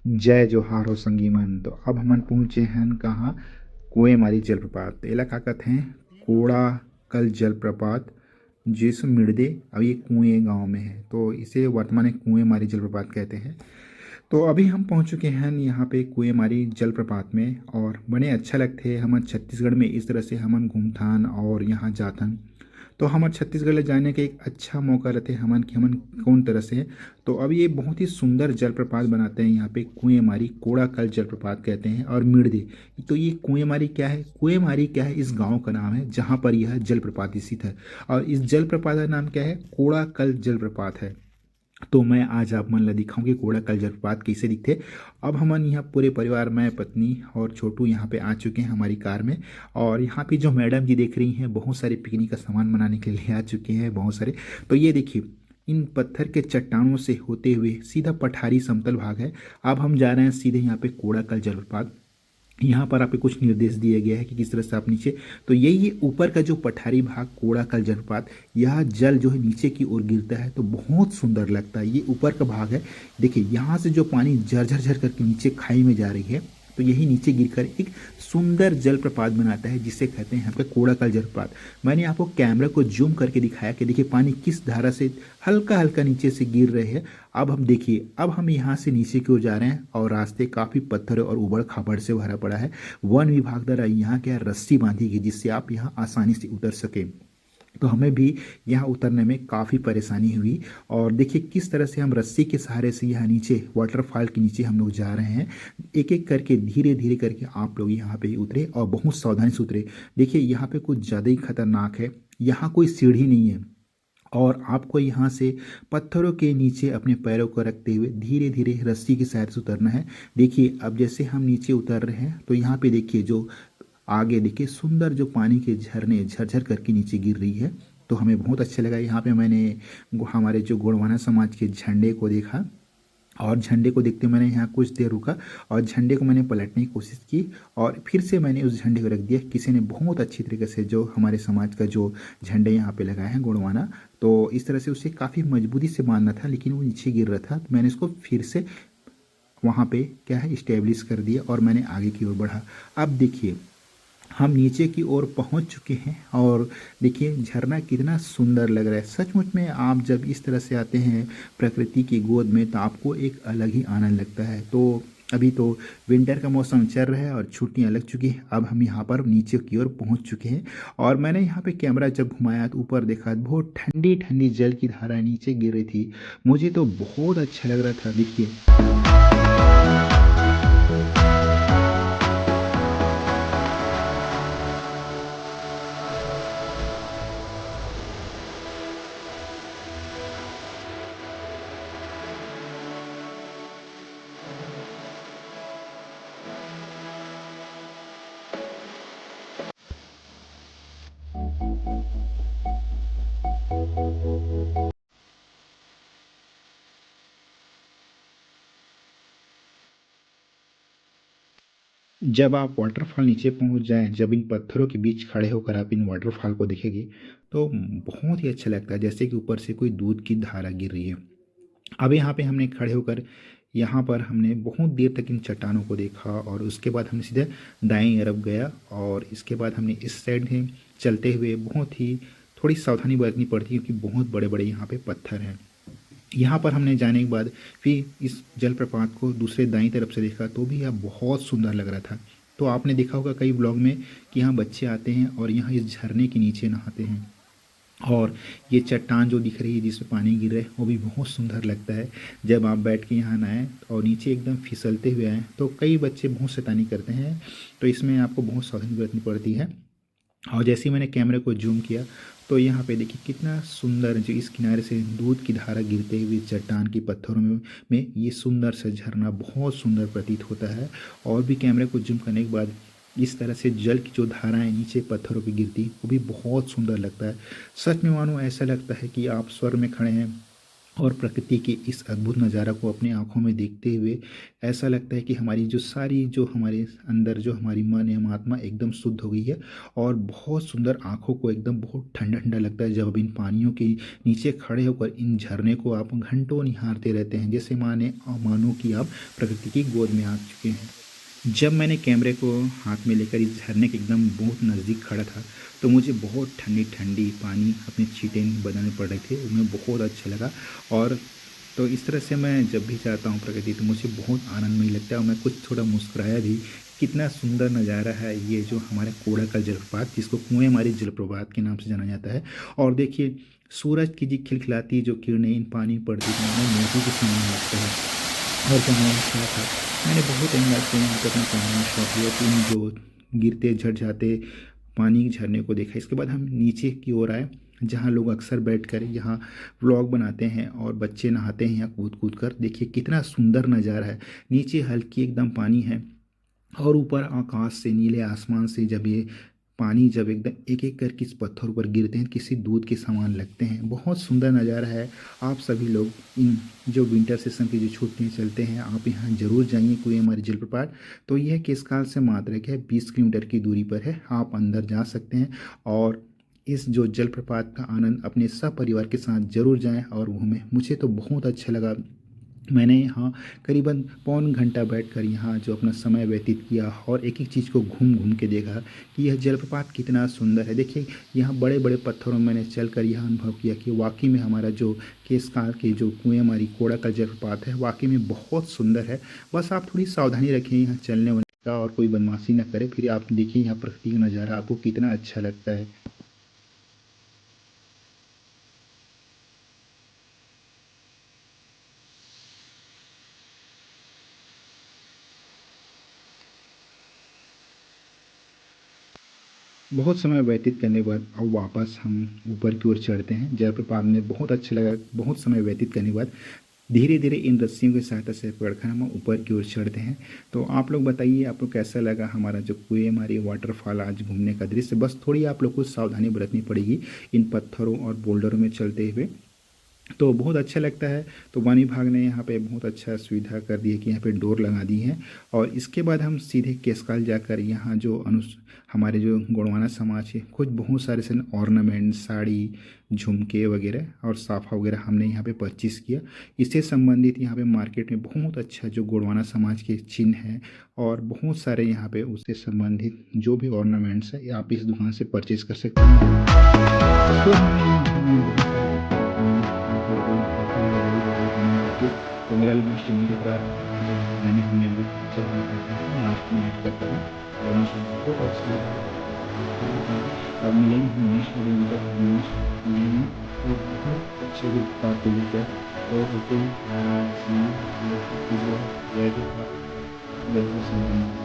जय जोहार हो संगी मन। तो अब हमन पहुँचे हैं कहाँ? कुएँ मारी जलप्रपात। एला का कहथे कोड़ा कल जलप्रपात, जिस मिर्दे अब ये कुएँ गांव में है, तो इसे वर्तमान में कुएँ मारी जलप्रपात कहते हैं। तो अभी हम पहुंच चुके हैं यहाँ पे कुएँ मारी जलप्रपात में, और बड़े अच्छा लगते हैं हमन छत्तीसगढ़ में इस तरह से हमन घूमथन और यहाँ जाथन। तो हमर छत्तीसगढ़ ले जाने के एक अच्छा मौका रहते हमन कि हमन कौन तरह से। तो अब ये बहुत ही सुंदर जलप्रपात बनाते हैं यहाँ पे कुएँ मारी, कोड़ाकल जलप्रपात कहते हैं और मिर्दे। तो ये कुएँ मारी क्या है? कुएँ मारी क्या है? इस गांव का नाम है जहाँ पर यह जलप्रपात स्थित है। और इस जलप्रपात का नाम क्या है? कोड़ाकल जलप्रपात है। तो मैं आज आप मन ला दिखाऊं कि कोड़ाकल जलप्रपात कैसे दिखते। अब हमन यहाँ पूरे परिवार, मैं, पत्नी और छोटू यहाँ पे आ चुके हैं हमारी कार में। और यहाँ पे जो मैडम जी देख रही हैं, बहुत सारे पिकनिक का सामान बनाने के लिए आ चुके हैं, बहुत सारे। तो ये देखिए, इन पत्थर के चट्टानों से होते हुए सीधा पठारी समतल भाग है। अब हम जा रहे हैं सीधे यहाँ पे कोड़ाकल जलप्रपात। यहाँ पर आपको कुछ निर्देश दिए गया है कि किस तरह से आप नीचे। तो यही ऊपर का जो पठारी भाग कोड़ाकल जलप्रपात, यह जल जो है नीचे की ओर गिरता है तो बहुत सुंदर लगता है। ये ऊपर का भाग है। देखिए यहाँ से जो पानी झरझर झर करके नीचे खाई में जा रही है, तो यही नीचे गिरकर एक सुंदर जलप्रपात बनाता है, जिसे कहते हैं आपका कोड़ाकल जलप्रपात। मैंने आपको कैमरा को जूम करके दिखाया कि देखिए पानी किस धारा से हल्का हल्का नीचे से गिर रहे हैं। अब हम देखिए, अब हम यहाँ से नीचे की ओर जा रहे हैं और रास्ते काफ़ी पत्थर और उबड़ खाबड़ से भरा पड़ा है। वन विभाग द्वारा यहाँ क्या रस्सी बांधी गई, जिससे आप यहाँ आसानी से उतर सके। तो हमें भी यहाँ उतरने में काफ़ी परेशानी हुई। और देखिए किस तरह से हम रस्सी के सहारे से यहाँ नीचे वाटरफॉल के नीचे हम लोग जा रहे हैं। एक एक करके धीरे धीरे करके आप लोग यहाँ पे उतरे और बहुत सावधानी से उतरे। देखिए यहाँ पे कुछ ज़्यादा ही खतरनाक है। यहाँ कोई सीढ़ी नहीं है, और आपको यहाँ से पत्थरों के नीचे अपने पैरों को रखते हुए धीरे धीरे रस्सी की सहायता से उतरना है। देखिए अब जैसे हम नीचे उतर रहे हैं, तो यहाँ पे देखिए जो आगे देखिए सुंदर जो पानी के झरने झरझर करके नीचे गिर रही है। तो हमें बहुत अच्छा लगा। यहाँ पे मैंने हमारे जो गोंडवाना समाज के झंडे को देखा, और झंडे को देखते मैंने यहाँ कुछ देर रुका और झंडे को मैंने पलटने की कोशिश की, और फिर से मैंने उस झंडे को रख दिया। किसी ने बहुत अच्छी तरीके से जो हमारे समाज का जो झंडे यहाँ पे लगाए हैं गोंडवाना, तो इस तरह से उसे काफ़ी मजबूती से बांधना था, लेकिन वो नीचे गिर रहा था। तो मैंने इसको फिर से वहाँ पे क्या है इस्टेब्लिश कर दिया और मैंने आगे की ओर बढ़ा। अब देखिए हम नीचे की ओर पहुंच चुके हैं, और देखिए झरना कितना सुंदर लग रहा है। सचमुच में आप जब इस तरह से आते हैं प्रकृति की गोद में, तो आपको एक अलग ही आनंद लगता है। तो अभी तो विंटर का मौसम चल रहा है और छुट्टियां लग चुकी हैं। अब हम यहाँ पर नीचे की ओर पहुँच चुके हैं, और मैंने यहाँ पे कैमरा जब घुमाया तो ऊपर देखा तो बहुत ठंडी ठंडी जल की धारा नीचे गिर रही थी। मुझे तो बहुत अच्छा लग रहा था। देखिए जब आप वाटरफॉल नीचे पहुंच जाएं, जब इन पत्थरों के बीच खड़े होकर आप इन वाटरफॉल को देखेंगे, तो बहुत ही अच्छा लगता है, जैसे कि ऊपर से कोई दूध की धारा गिर रही है। अब यहाँ पे हमने खड़े होकर यहाँ पर हमने बहुत देर तक इन चट्टानों को देखा, और उसके बाद हमने सीधे दाएं तरफ गया, और इसके बाद हमने इस साइड में चलते हुए बहुत ही थोड़ी सावधानी बरतनी पड़ती है, क्योंकि बहुत बड़े बड़े यहाँ पे पत्थर हैं। यहाँ पर हमने जाने के बाद फिर इस जलप्रपात को दूसरे दाईं तरफ से देखा, तो भी यह बहुत सुंदर लग रहा था। तो आपने देखा होगा कई ब्लॉग में कि यहाँ बच्चे आते हैं और यहाँ इस झरने के नीचे नहाते हैं, और ये चट्टान जो दिख रही है जिसमें पानी गिर रहा है, वो भी बहुत सुंदर लगता है। जब आप बैठ के यहाँ नहाएं और नीचे एकदम फिसलते हुए आएँ, तो कई बच्चे बहुत शैतानी करते हैं, तो इसमें आपको बहुत सावधानी बरतनी पड़ती है। और जैसे ही मैंने कैमरे को जूम किया, तो यहाँ पे देखिए कितना सुंदर, जो इस किनारे से दूध की धारा गिरते हुए चट्टान की पत्थरों में ये सुंदर सा झरना बहुत सुंदर प्रतीत होता है। और भी कैमरे को जूम करने के बाद इस तरह से जल की जो धाराएं नीचे पत्थरों पे गिरती, वो भी बहुत सुंदर लगता है। सच में मानो ऐसा लगता है कि आप स्वर्ग में खड़े हैं, और प्रकृति के इस अद्भुत नज़ारा को अपनी आँखों में देखते हुए ऐसा लगता है कि हमारी जो सारी जो हमारे अंदर जो हमारी मन एवं आत्मा एकदम शुद्ध हो गई है। और बहुत सुंदर आँखों को एकदम बहुत ठंडा ठंडा लगता है जब अब इन पानियों के नीचे खड़े होकर इन झरने को आप घंटों निहारते रहते हैं, जैसे मानो कि आप प्रकृति की गोद में आ चुके हैं। जब मैंने कैमरे को हाथ में लेकर इस झरने के एकदम बहुत नज़दीक खड़ा था, तो मुझे बहुत ठंडी ठंडी पानी अपने छींटे बदन में पड़ रहे थे, उन्हें बहुत अच्छा लगा। और तो इस तरह से मैं जब भी जाता हूँ प्रकृति, तो मुझे बहुत आनंदमय लगता है और मैं कुछ थोड़ा मुस्कुराया भी। कितना सुंदर नज़ारा है ये जो हमारे कोड़ा का जलप्रपात, जिसको कुएँ मारी जलप्रपात के नाम से जाना जाता है। और देखिए, सूरज की जी खिलखिलाती जो किरणें इन पानी पर पड़ती थी, हमें मोती के समान लगता है। और जब मैं क्या था, मैंने बहुत एंजॉय किया यहाँ पे अपना कैमरा में शॉट लिया, कि इन जो गिरते झट जाते पानी के झरने को देखा। इसके बाद हम नीचे की ओर आए, जहाँ लोग अक्सर बैठकर यहाँ व्लॉग बनाते हैं और बच्चे नहाते हैं यहाँ कूद कूद कर। देखिए कितना सुंदर नज़ारा है। नीचे हल्की एकदम पानी है और ऊपर आकाश से, नीले आसमान से जब ये पानी जब एकदम एक एक करके इस पत्थरों पर गिरते हैं, किसी दूध के समान लगते हैं। बहुत सुंदर नज़ारा है। आप सभी लोग इन जो विंटर सेशन की जो छुट्टियाँ चलते हैं, आप यहाँ ज़रूर जाइए कोई हमारे जलप्रपात। तो यह केशकाल से मात्र क्या है, 20 किलोमीटर की दूरी पर है। आप अंदर जा सकते हैं और इस जो जलप्रपात का आनंद अपने सब परिवार के साथ ज़रूर जाएं और घूमें। मुझे तो बहुत अच्छा लगा। मैंने यहाँ करीबन पौन घंटा बैठकर यहाँ जो अपना समय व्यतीत किया और एक एक चीज़ को घूम घूम के देखा कि यह जलप्रपात कितना सुंदर है। देखिए, यहाँ बड़े बड़े पत्थरों में मैंने चलकर यह अनुभव किया कि वाकई में हमारा जो केशकाल के जो कुएँ हमारी कोड़ा का जलप्रपात है, वाकई में बहुत सुंदर है। बस आप थोड़ी सावधानी रखें यहाँ चलने वलने का और कोई बदमाशी न करें, फिर आप देखिए यहाँ प्रकृति का नज़ारा आपको कितना अच्छा लगता है। बहुत समय व्यतीत करने के बाद अब वापस हम ऊपर की ओर चढ़ते हैं। जलप्रपात में बहुत अच्छा लगा। बहुत समय व्यतीत करने के बाद धीरे धीरे इन रस्सियों की सहायता से पकड़कर हम ऊपर की ओर चढ़ते हैं। तो आप लोग बताइए, आपको कैसा लगा हमारा जो कुएँ हमारी वाटरफॉल आज घूमने का दृश्य। बस थोड़ी आप लोग को सावधानी बरतनी पड़ेगी इन पत्थरों और बोल्डरों में चलते हुए, तो बहुत अच्छा लगता है। तो वन विभाग ने यहाँ पे बहुत अच्छा सुविधा कर दी है कि यहाँ पे डोर लगा दी है। और इसके बाद हम सीधे केशकाल जाकर यहाँ जो हमारे जो गोंडवाना समाज है, कुछ बहुत सारे से ऑर्नामेंट, साड़ी, झुमके वगैरह और साफा वगैरह हमने यहाँ पे परचेस किया। इससे संबंधित यहाँ पे मार्केट में बहुत अच्छा जो गोंडवाना समाज के चिन्ह हैं और बहुत सारे यहाँ पे उससे संबंधित जो भी ऑर्नामेंट्स है, आप इस दुकान से परचेज कर सकते हैं। तो तो मेरा लास्ट मेरे का मैंने हमने अभी सब लास्ट में ऐड करता हूँ और बहुत अच्छा अब मिलेंगे हम नेक्स्ट वीडियो में, तक नेक्स्ट मिलेंगे और बहुत अच्छे बात को लेकर। और ओके, सी यू, जय जय